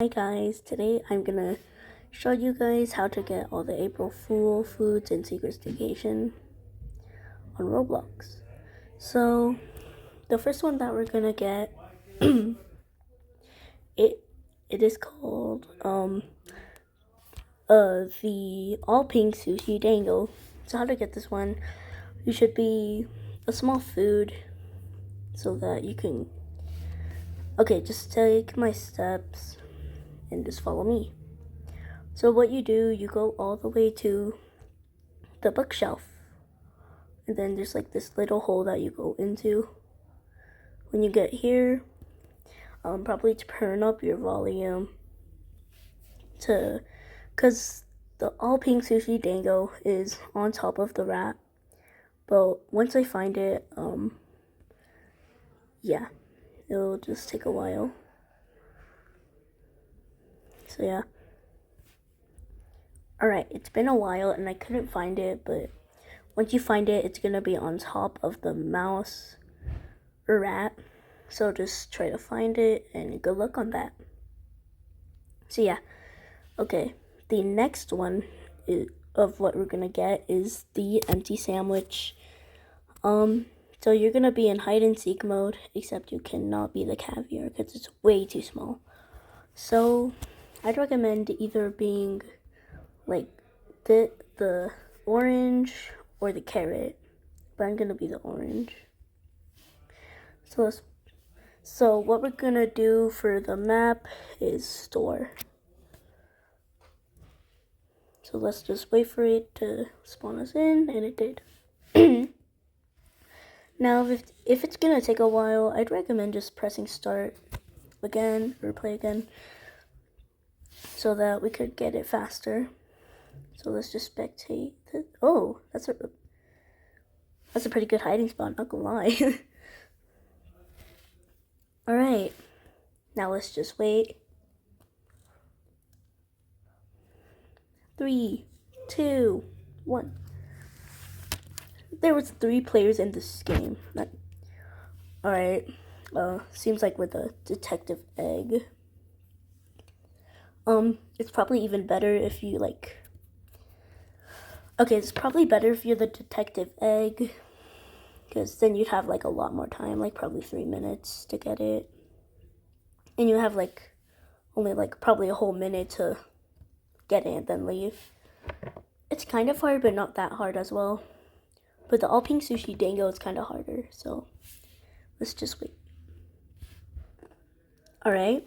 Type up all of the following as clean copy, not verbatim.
Hi guys, today I'm gonna show you guys how to get all the April Fool foods in Secret Staycation on Roblox. So the first one that we're gonna get it is called the all pink sushi dango. So how to get this one, you should be a small food so that you can just take my steps and just follow me. So what you do, you go all the way to the bookshelf, and then there's like this little hole that you go into. When you get here, probably turn up your volume because the all pink sushi dango is on top of the wrap. But once I find it, yeah, it'll just take a while. So yeah. Alright, it's been a while and I couldn't find it, but once you find it, it's gonna be on top of the mouse wrap. So just try to find it and good luck on that. So yeah, okay. The next one of what we're gonna get is the empty sandwich. So you're gonna be in hide and seek mode, except you cannot be the caviar because it's way too small. So I'd recommend either being like the orange or the carrot, but I'm gonna be the orange. So what we're gonna do for the map is store. So let's just wait for it to spawn us in, and it did. Now, if it's gonna take a while, I'd recommend just pressing start again or play again so that we could get it faster. So let's just spectate. Oh, that's a pretty good hiding spot, not gonna lie. Alright, now let's just wait. 3, 2, 1. There was 3 players in this game. Alright, seems like we're the detective egg. It's probably even better if you it's probably better if you're the detective egg, because then you'd have like a lot more time, like probably 3 minutes to get it. And you have only probably a whole minute to get it and then leave. It's kind of hard, but not that hard as well. But the all pink sushi dango is kind of harder, so let's just wait. Alright,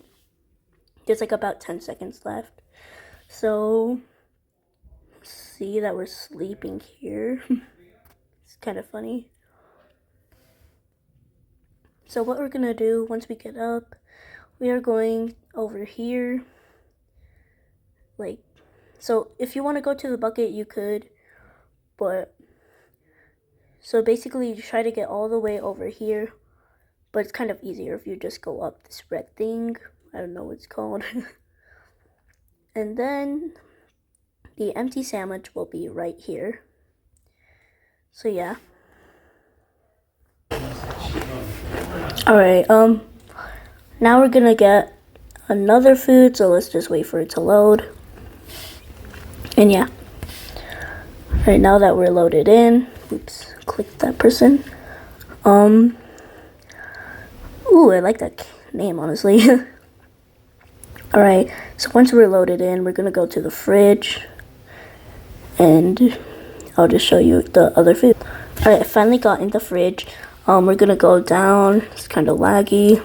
there's about 10 seconds left. So see that we're sleeping here. It's kind of funny. So what we're gonna do once we get up, we are going over here. So if you want to go to the bucket, you could, but so basically you try to get all the way over here, but it's kind of easier if you just go up this red thing. I don't know what it's called. And then the empty sandwich will be right here. So yeah. Alright, now we're gonna get another food, so let's just wait for it to load. And yeah. Right now that we're loaded in, oops, click that person. Ooh, I like that name, honestly. Alright, so once we're loaded in, we're gonna go to the fridge, and I'll just show you the other food. Alright, I finally got in the fridge. We're gonna go down. It's kind of laggy.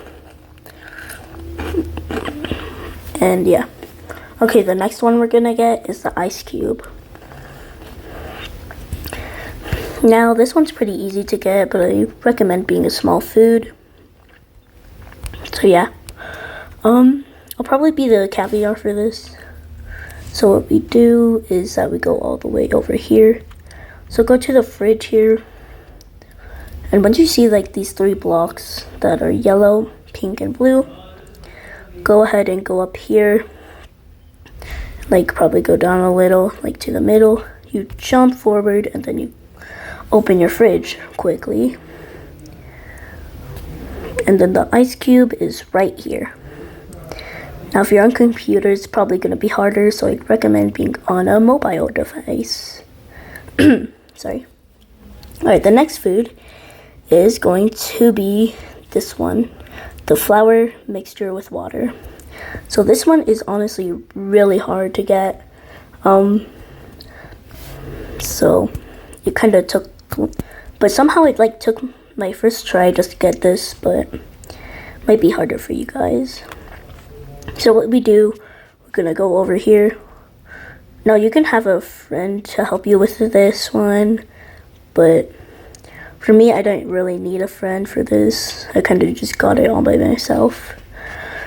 And yeah. Okay, the next one we're gonna get is the ice cube. Now, this one's pretty easy to get, but I recommend being a small food. So yeah. I'll probably be the caviar for this. So what we do is that we go all the way over here. So go to the fridge here. And once you see these 3 blocks that are yellow, pink, and blue, go ahead and go up here. Probably go down a little, to the middle. You jump forward and then you open your fridge quickly. And then the ice cube is right here. Now, if you're on computer, it's probably going to be harder, so I'd recommend being on a mobile device. Sorry. Alright, the next food is going to be this one, the flour mixture with water. So this one is honestly really hard to get. So it kind of took, but somehow it like took my first try just to get this, but might be harder for you guys. So what we do, we're gonna go over here. Now you can have a friend to help you with this one, but for me, I don't really need a friend for this. I kind of just got it all by myself.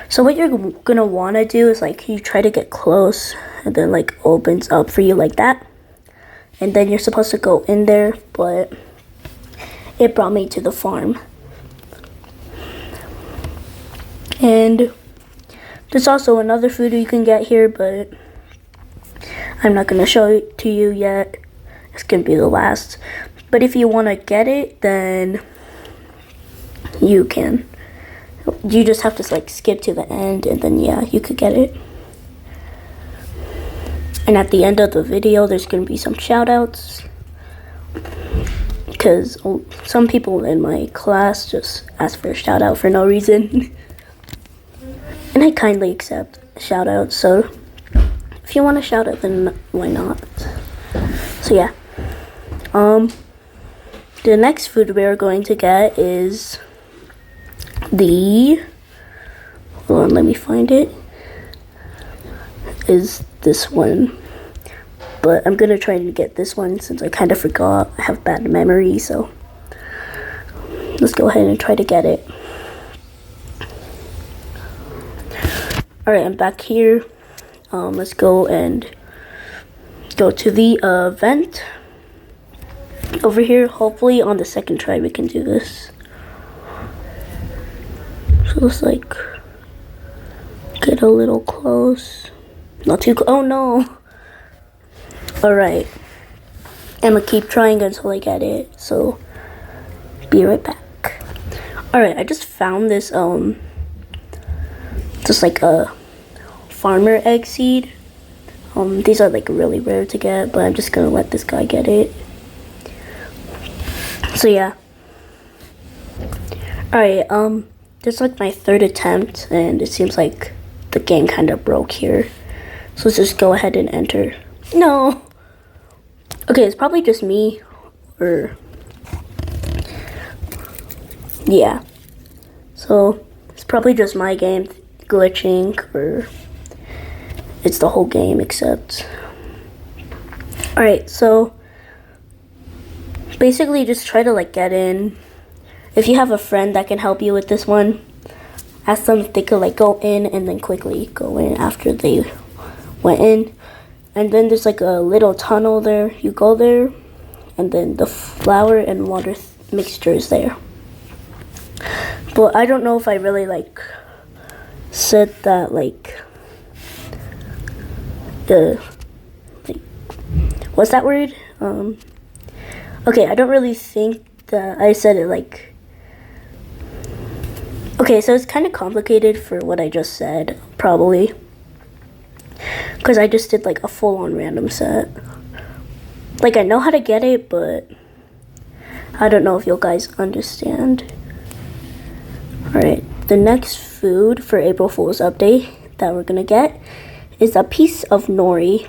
So what you're gonna wanna do is like you try to get close and then like opens up for you like that. And then you're supposed to go in there, but it brought me to the farm. And there's also another food you can get here, but I'm not gonna show it to you yet. It's gonna be the last. But if you wanna get it, then you can. You just have to like skip to the end, and then yeah, you could get it. And at the end of the video, there's going to be some shout outs. Because some people in my class just ask for a shout out for no reason. And I kindly accept shout outs. So if you want a shout out, then why not? So yeah. The next food we are going to get is hold on, let me find it. Is this one, but I'm gonna try to get this one since I kind of forgot. I have bad memory, so let's go ahead and try to get it. Alright, I'm back here. Let's go and go to the event over here. Hopefully on the second try we can do this. So let's like get a little close. Not too oh no. Alright. I'm gonna keep trying until I get it. So be right back. Alright, I just found this just like a farmer egg seed. These are like really rare to get, but I'm just gonna let this guy get it. So yeah. Alright, this is like my third attempt, and it seems like the game kind of broke here. So let's just go ahead and enter. No. Okay, it's probably just me, or yeah. So it's probably just my game glitching, or it's the whole game except. Alright, so basically just try to like get in. If you have a friend that can help you with this one, ask them if they could like go in and then quickly go in after they went in. And then there's like a little tunnel there. You go there, and then the flour and water mixture is there. But I don't know if I really like said that like the like, what's that word? Okay, I don't really think that I said it like. Okay, so it's kind of complicated for what I just said, probably. Because I just did like a full-on random set. Like I know how to get it, but I don't know if you guys understand. Alright, the next food for April Fool's update that we're gonna get is a piece of nori.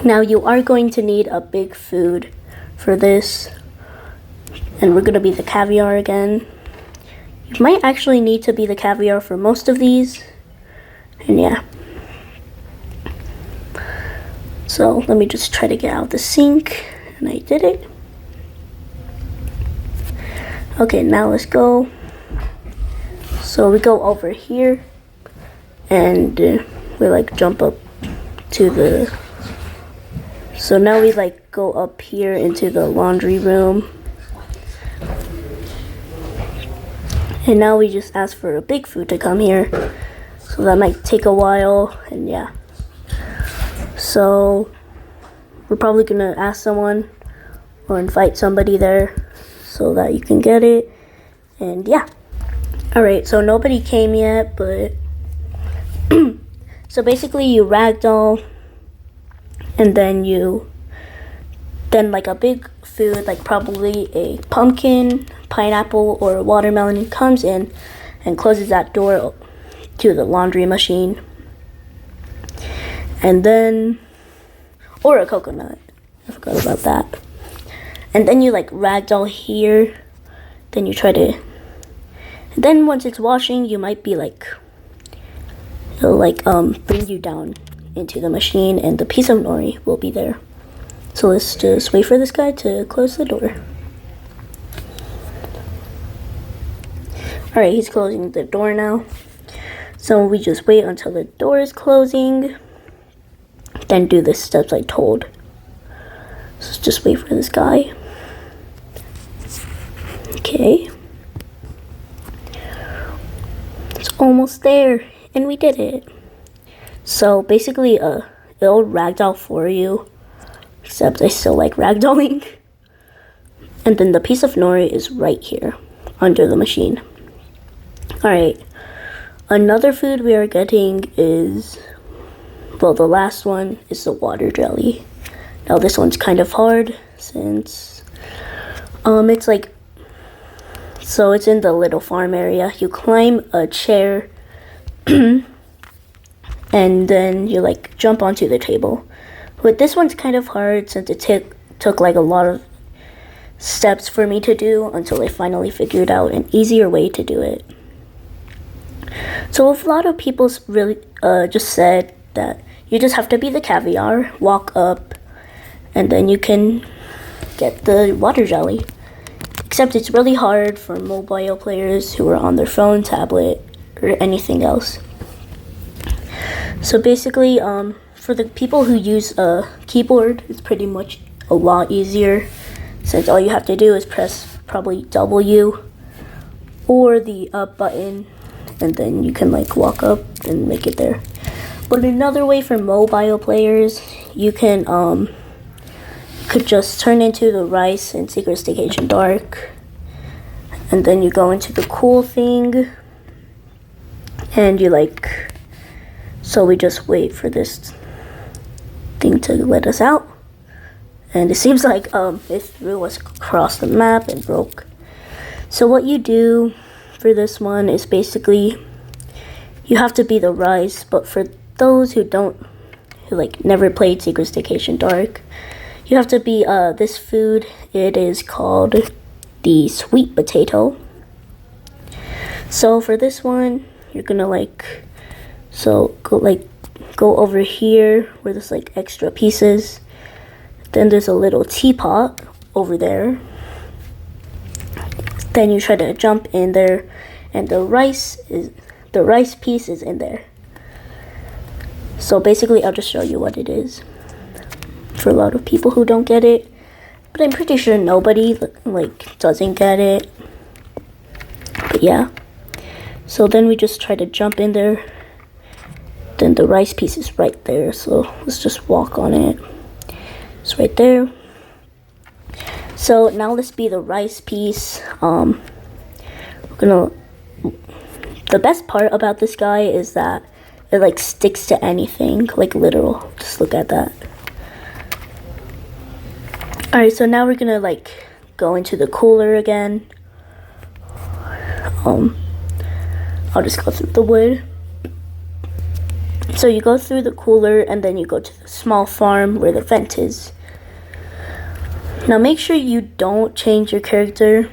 Now you are going to need a big food for this. And we're gonna be the caviar again. You might actually need to be the caviar for most of these. And yeah. So let me just try to get out the sink, and I did it. Okay, now let's go. So we go over here, and we like jump up to the. So now we like go up here into the laundry room. And now we just ask for a big food to come here. So that might take a while, and yeah. So we're probably gonna ask someone or invite somebody there so that you can get it. And yeah. Alright, so nobody came yet, but So basically you ragdoll, and then like a big food, like probably a pumpkin, pineapple, or a watermelon comes in and closes that door to the laundry machine. And then, or a coconut, I forgot about that. And then you like ragdoll here, then you try to, and then once it's washing, you might be like, it'll like bring you down into the machine, and the piece of nori will be there. So let's just wait for this guy to close the door. Alright, he's closing the door now. So we just wait until the door is closing, then do the steps I told. So let's just wait for this guy. Okay. It's almost there, and we did it. So basically, it'll ragdoll for you, except I still like ragdolling. And then the piece of nori is right here, under the machine. Alright, another food we are getting is, well, the last one is the water jelly. Now this one's kind of hard, since, it's like, so it's in the little farm area. You climb a chair, and then you like jump onto the table. But this one's kind of hard since it took like a lot of steps for me to do until I finally figured out an easier way to do it. So a lot of people really just said that you just have to be the caviar, walk up, and then you can get the water jelly. Except it's really hard for mobile players who are on their phone, tablet, or anything else. So basically, for the people who use a keyboard, it's pretty much a lot easier, since all you have to do is press probably W or the up button, and then you can like walk up and make it there. But another way for mobile players, you can could just turn into the rice in Secret Staycation Dark, and then you go into the cool thing, and you like, so we just wait for this thing to let us out, and it seems like it threw us across the map and broke. So what you do for this one is basically you have to be the rice, but for those who like never played Secret Staycation Dark, you have to be this food. It is called the sweet potato. So for this one, you're gonna like, so go over here where there's like extra pieces. Then there's a little teapot over there. Then you try to jump in there, and the rice piece is in there. So basically, I'll just show you what it is for a lot of people who don't get it, but I'm pretty sure nobody like doesn't get it. But yeah, so then we just try to jump in there. Then the rice piece is right there, so let's just walk on it. It's right there. So now let's be the rice piece. The best part about this guy is that it like sticks to anything, like literal. Just look at that. Alright, so now we're gonna like go into the cooler again. I'll just go through the wood. So you go through the cooler, and then you go to the small farm where the vent is. Now make sure you don't change your character,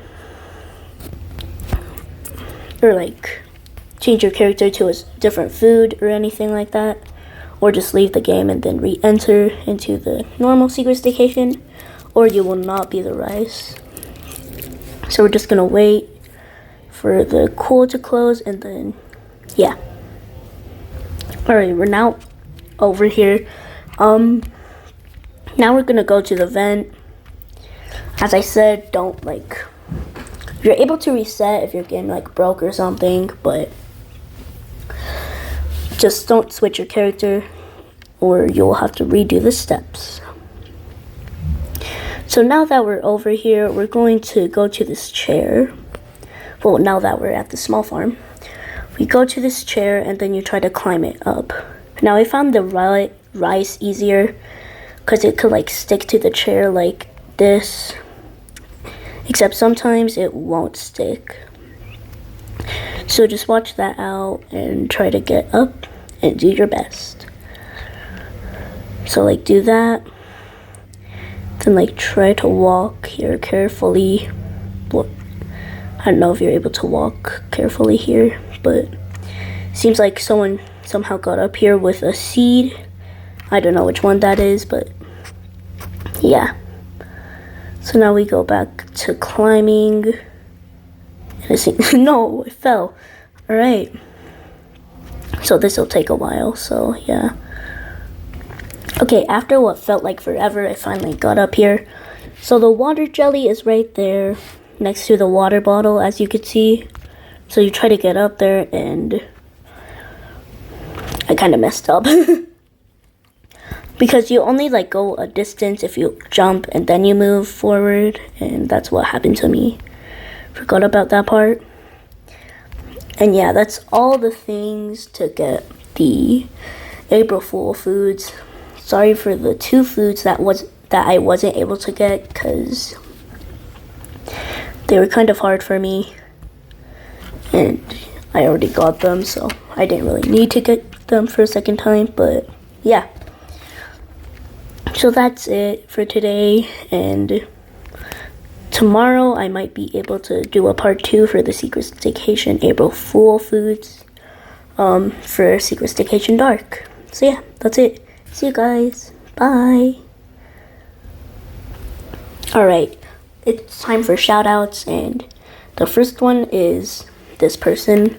or like change your character to a different food or anything like that, or just leave the game and then re-enter into the normal Secret Staycation, or you will not be the rice. So we're just gonna wait for the cool to close, and then yeah. Alright, we're now over here. Now we're gonna go to the vent. As I said, don't like, you're able to reset if your game like broke or something, but just don't switch your character or you'll have to redo the steps. So now that we're over here, we're going to go to this chair. Well, now that we're at the small farm, we go to this chair, and then you try to climb it up. Now I found the rice easier because it could like stick to the chair like this, except sometimes it won't stick. So just watch that out and try to get up and do your best. So like do that, then like try to walk here carefully. Well, I don't know if you're able to walk carefully here, but seems like someone somehow got up here with a seed. I don't know which one that is, but yeah. So now we go back to climbing. No, it fell. All right. So this will take a while, so yeah. Okay, after what felt like forever, I finally got up here. So the water jelly is right there next to the water bottle, as you could see. So you try to get up there, and I kind of messed up. Because you only like go a distance if you jump and then you move forward, and that's what happened to me. Forgot about that part. And yeah, that's all the things to get the April Fool foods. Sorry for the 2 foods that I wasn't able to get because they were kind of hard for me, and I already got them, so I didn't really need to get them for a second time. But yeah, so that's it for today, and tomorrow I might be able to do a part 2 for the Secret Staycation April Fool foods for Secret Staycation Dark. So yeah, that's it. See you guys. Bye. Alright, it's time for shout outs, and the first one is this person.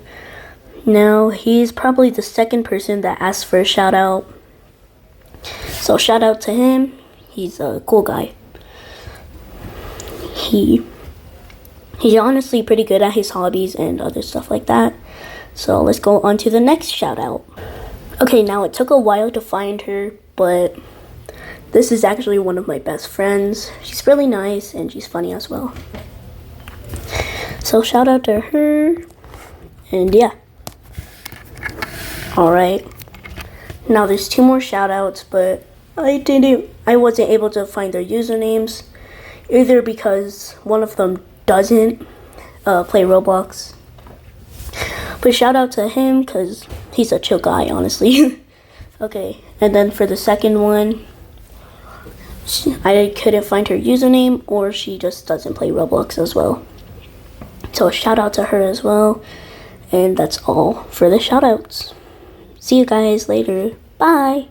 Now, he's probably the second person that asked for a shout out. So shout out to him. He's a cool guy. He's honestly pretty good at his hobbies and other stuff like that. So let's go on to the next shout out. Okay, now it took a while to find her, but this is actually one of my best friends. She's really nice and she's funny as well. So shout out to her, and yeah. Alright, now there's 2 more shout outs, but I wasn't able to find their usernames, either because one of them doesn't play Roblox. But shout out to him because he's a chill guy, honestly. Okay, and then for the second one, I couldn't find her username, or she just doesn't play Roblox as well. So shout out to her as well. And that's all for the shout outs. See you guys later. Bye.